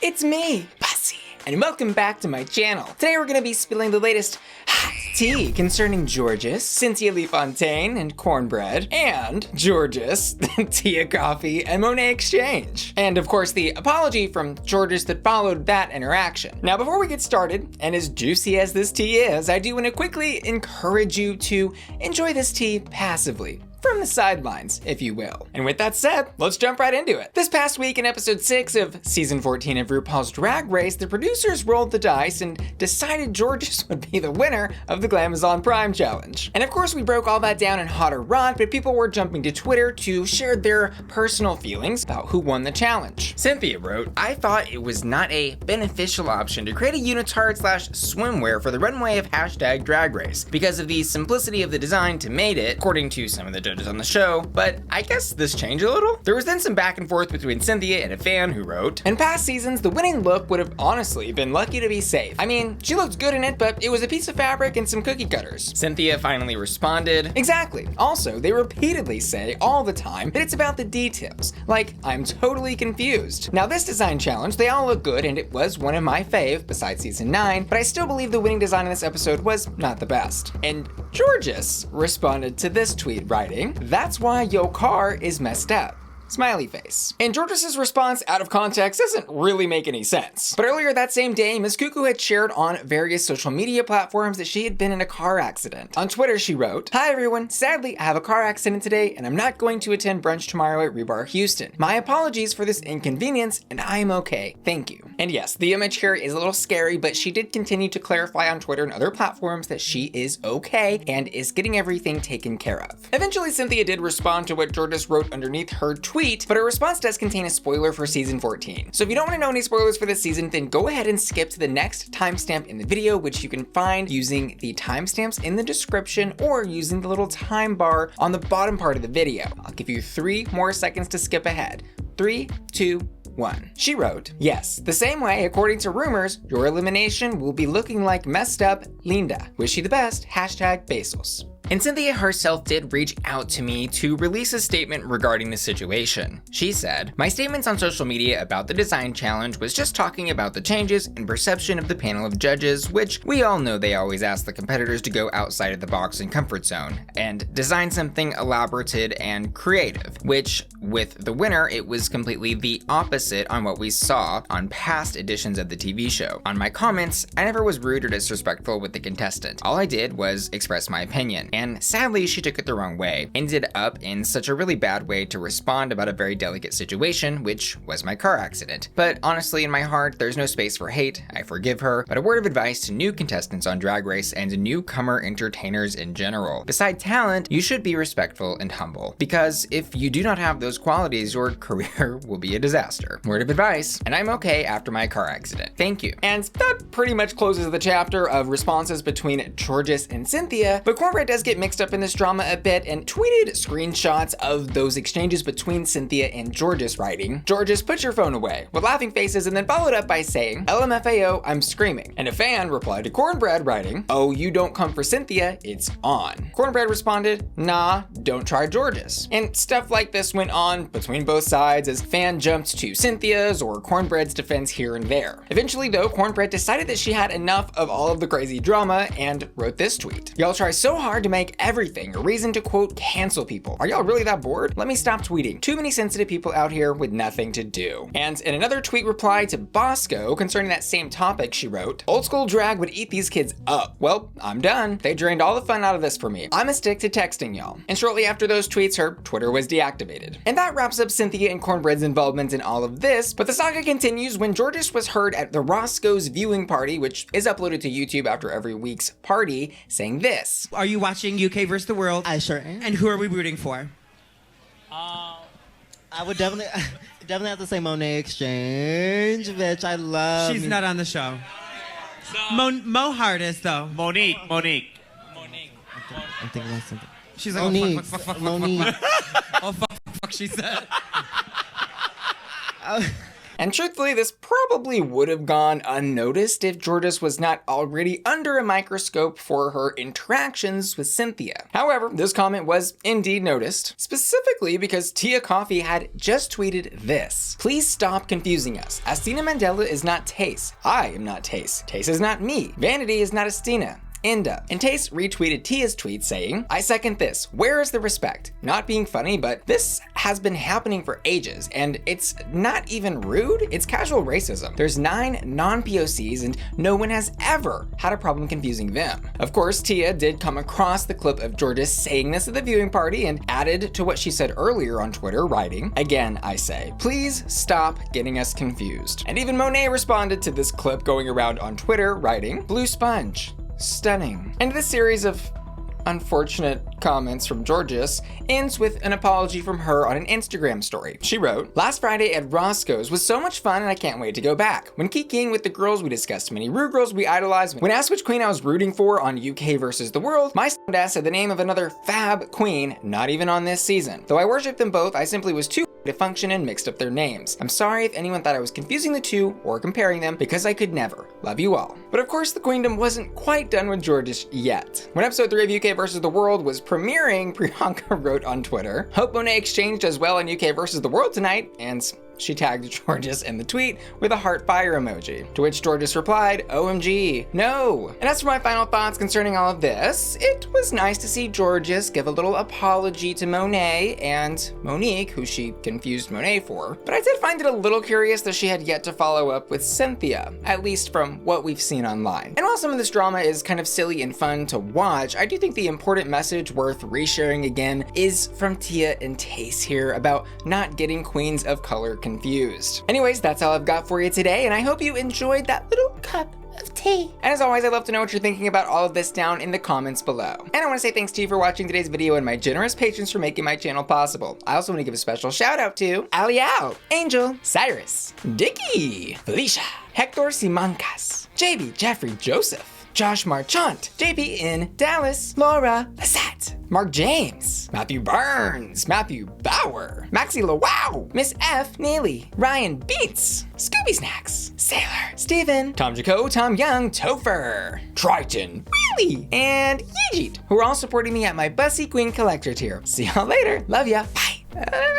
It's me, Bussy, and welcome back to my channel. Today we're going to be spilling the latest hot tea concerning Jorgeous, Cynthia Fontaine, and Kornbread, and Jorgeous, Tia Coffee, and Monet exchange. And of course the apology from Jorgeous that followed that interaction. Now before we get started, and as juicy as this tea is, I do want to quickly encourage you to enjoy this tea passively. From the sidelines, if you will. And with that said, let's jump right into it. This past week in episode 6 of season 14 of RuPaul's Drag Race, the producers rolled the dice and decided Jorgeous would be the winner of the Glamazon Prime Challenge. And of course we broke all that down in hot or rot, but people were jumping to Twitter to share their personal feelings about who won the challenge. Cynthia wrote, "I thought it was not a beneficial option to create a unitard / swimwear for the runway of hashtag Drag Race because of the simplicity of the design to made it, according to some of the judges on the show, but I guess this changed a little." There was then some back and forth between Cynthia and a fan who wrote, "In past seasons, the winning look would have honestly been lucky to be safe. I mean, she looked good in it, but it was a piece of fabric and some cookie cutters." Cynthia finally responded, "Exactly. Also, they repeatedly say all the time that it's about the details. Like, I'm totally confused. Now this design challenge, they all look good and it was one of my fave besides season 9, but I still believe the winning design in this episode was not the best." And Jorgeous responded to this tweet writing, "That's why your car is messed up. Smiley face." And Jorgeous' response out of context doesn't really make any sense. But earlier that same day, Ms. Cuckoo had shared on various social media platforms that she had been in a car accident. On Twitter, she wrote, "Hi everyone, sadly I have a car accident today and I'm not going to attend brunch tomorrow at Rebar Houston. My apologies for this inconvenience and I am okay. Thank you." And yes, the image here is a little scary, but she did continue to clarify on Twitter and other platforms that she is okay and is getting everything taken care of. Eventually, Cynthia did respond to what Jorgeous wrote underneath her tweet, but her response does contain a spoiler for season 14. So if you don't want to know any spoilers for this season, then go ahead and skip to the next timestamp in the video, which you can find using the timestamps in the description or using the little time bar on the bottom part of the video. I'll give you 3 more seconds to skip ahead. 3, 2, 1. She wrote, "Yes, the same way, according to rumors, your elimination will be looking like messed up Linda. Wish you the best, hashtag Bezos." And Cynthia herself did reach out to me to release a statement regarding the situation. She said, "My statements on social media about the design challenge was just talking about the changes and perception of the panel of judges, which we all know they always ask the competitors to go outside of the box and comfort zone and design something elaborated and creative, which with the winner, it was completely the opposite on what we saw on past editions of the TV show. On my comments, I never was rude or disrespectful with the contestant. All I did was express my opinion. And sadly, she took it the wrong way. Ended up in such a really bad way to respond about a very delicate situation, which was my car accident. But honestly, in my heart, there's no space for hate. I forgive her. But a word of advice to new contestants on Drag Race and newcomer entertainers in general. Beside talent, you should be respectful and humble. Because if you do not have those qualities, your career will be a disaster. Word of advice, and I'm okay after my car accident. Thank you." And that pretty much closes the chapter of responses between Jorgeous and Cynthia, but Kornbread does get mixed up in this drama a bit and tweeted screenshots of those exchanges between Cynthia and Jorgeous writing, "Jorgeous, put your phone away," with laughing faces, and then followed up by saying, "LMFAO, I'm screaming." And a fan replied to Kornbread writing, "Oh, you don't come for Cynthia, it's on." Kornbread responded, "Nah, don't try Jorgeous." And stuff like this went on between both sides as fan jumped to Cynthia's or Kornbread's defense here and there. Eventually though, Kornbread decided that she had enough of all of the crazy drama and wrote this tweet, "Y'all try so hard to make everything a reason to quote cancel people. Are y'all really that bored? Let me stop tweeting. Too many sensitive people out here with nothing to do." And in another tweet reply to Roscoe concerning that same topic, she wrote, "Old school drag would eat these kids up. Well, I'm done. They drained all the fun out of this for me. I'ma stick to texting y'all." And shortly after those tweets, her Twitter was deactivated. And that wraps up Cynthia and Kornbread's involvement in all of this, but the saga continues when Jorgeous was heard at the Roscoe's viewing party, which is uploaded to YouTube after every week's party, saying this. "Are you watching UK vs. the World?" I sure am. And who are we rooting for? I would definitely have to say Monet exchange, bitch. I love. She's not on the show. Mo Hart is though. Monique. I'm thinking about something. She's like, Monique. oh, fuck, Monique. oh, fuck, she said. And truthfully, this probably would have gone unnoticed if Jorgeous was not already under a microscope for her interactions with Cynthia. However, this comment was indeed noticed, specifically because Tia Kofi had just tweeted this. Please stop confusing us. Astina Mandela is not Tayce. I am not Tayce. Tayce is not me. Vanity is not Astina. Inda. And Tayce retweeted Tia's tweet saying, I second this. Where is the respect? Not being funny, but this has been happening for ages, and it's not even rude, it's casual racism. There's 9 non-POCs, and no one has ever had a problem confusing them. Of course, Tia did come across the clip of Jorgeous saying this at the viewing party and added to what she said earlier on Twitter, writing, again, I say, please stop getting us confused. And even Monet responded to this clip going around on Twitter, writing, Blue Sponge. Stunning. And this series of unfortunate comments from Jorgeous ends with an apology from her on an Instagram story. She wrote, last Friday at Roscoe's was so much fun and I can't wait to go back. When kikiing with the girls, we discussed many rude girls we idolized. When asked which queen I was rooting for on UK versus the world, my ass said the name of another fab queen, not even on this season. Though I worship them both, I simply was too to function and mixed up their names. I'm sorry if anyone thought I was confusing the two or comparing them, because I could never. Love you all. But of course the queendom wasn't quite done with Jorgeous yet. When episode 3 of UK versus the world was premiering, Priyanka wrote on Twitter, hope Monet Exchange does well in UK versus the world tonight, and she tagged Jorgeous in the tweet with a heart fire emoji, to which Jorgeous replied, OMG, no. And as for my final thoughts concerning all of this, it was nice to see Jorgeous give a little apology to Monet and Monique, who she confused Monet for, but I did find it a little curious that she had yet to follow up with Cynthia, at least from what we've seen online. And while some of this drama is kind of silly and fun to watch, I do think the important message worth resharing again is from Tia and Tayce here about not getting queens of color confused. Anyways, that's all I've got for you today, and I hope you enjoyed that little cup of tea. And as always, I'd love to know what you're thinking about all of this down in the comments below. And I want to say thanks to you for watching today's video and my generous patrons for making my channel possible. I also want to give a special shout out to Aliao, Angel, Cyrus, Dicky, Felicia, Hector Simancas, JB, Jeffrey, Joseph, Josh Marchant, JP in Dallas, Laura Lassette, Mark James, Matthew Burns, Matthew Bauer, Maxie LaWow, Miss F. Neely, Ryan Beats, Scooby Snacks, Sailor, Steven, Tom Jaco, Tom Young, Topher, Triton, Wheelie, and Yeejeet, who are all supporting me at my Bussy Queen Collector tier. See y'all later. Love ya. Bye.